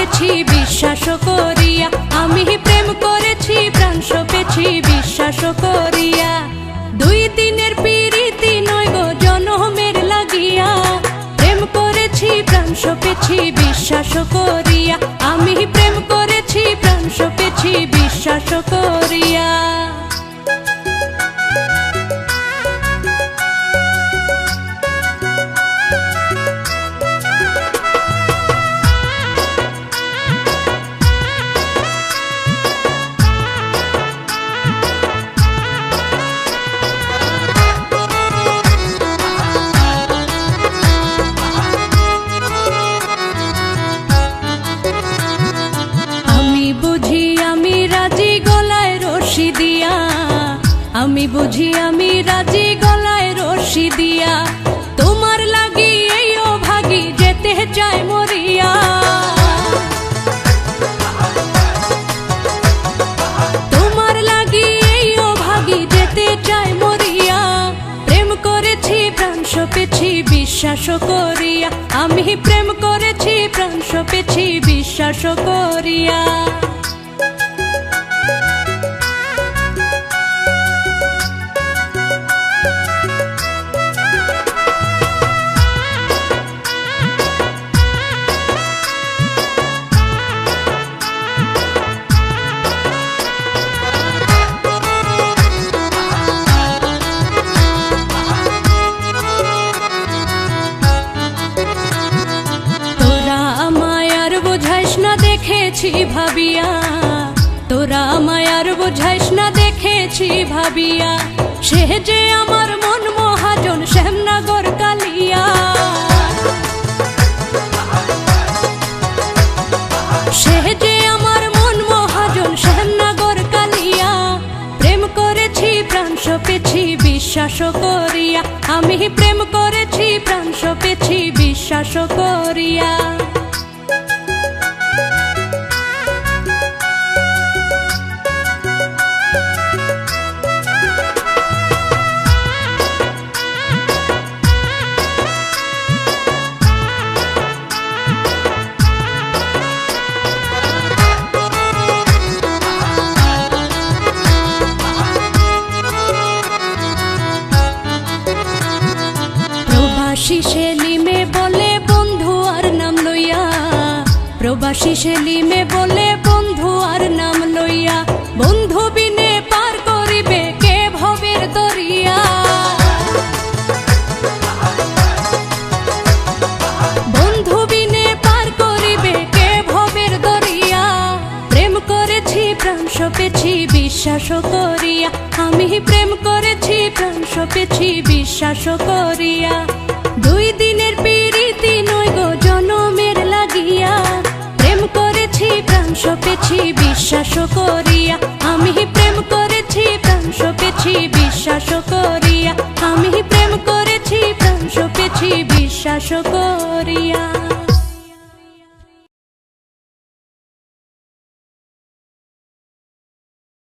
করেছি বিশ্বাস করিয়া, আমি প্রেম করেছি প্রাণ সপেছি বিশ্বাস করিয়া। দুই দিনের প্রীতি নয় গো জনমের লাগিয়া, প্রেম করেছি প্রাণ সপেছি বিশ্বাস করিয়া, আমি প্রেম করেছি প্রাণ সপেছি বিশ্বাস করিয়া। বুঝি আমি রাজি গলায় রশি দিয়া, আমি বুঝি আমি রাজি গলায় রশি দিয়া, তোমার লাগি এই অভাগী যেতে চাই মরিয়া। তোমার লাগি এই অভাগী যেতে চাই মরিয়া, প্রেম করেছি প্রাণ সপেছি বিশ্বাস করিয়া, আমি প্রেম করেছি প্রাণ সপেছি বিশ্বাস করিয়া। দেখেছি ভাবিয়া, তোরা আমায় আর বোঝাইস না দেখেছি ভাবিয়া, সে যে আমার মন মহাজন শ্যামনগর কালিয়া। সে যে আমার মন মহাজন শ্যামনগর কালিয়া, প্রেম করেছি প্রাণ সপেছি বিশ্বাস করিয়া, আমি প্রেম করেছি প্রাণ সপেছি বিশ্বাস করিয়া। প্রবাসী সেলিমে বলে বন্ধু আর নাম লইয়া, প্রবাসী সেলিমে বলে বন্ধু আর নাম লইয়া, বন্ধু বিনে পার করিবে কে ভবের দরিয়া। বন্ধু বিনে পার করিবে কে ভবের দরিয়া, প্রেম করেছি প্রাণ সপেছি বিশ্বাস করিয়া, আমি প্রেম করেছি প্রাণ সপেছি বিশ্বাস করিয়া। দুই দিনের প্রীতি নয় গো জনমের লাগিয়া, প্রেম করেছি প্রাণ সপেছি বিশ্বাস করিয়া, আমি প্রেম করেছি প্রাণ সপেছি বিশ্বাস করিয়া, আমি প্রেম করেছি প্রাণ সপেছি বিশ্বাস করিয়া।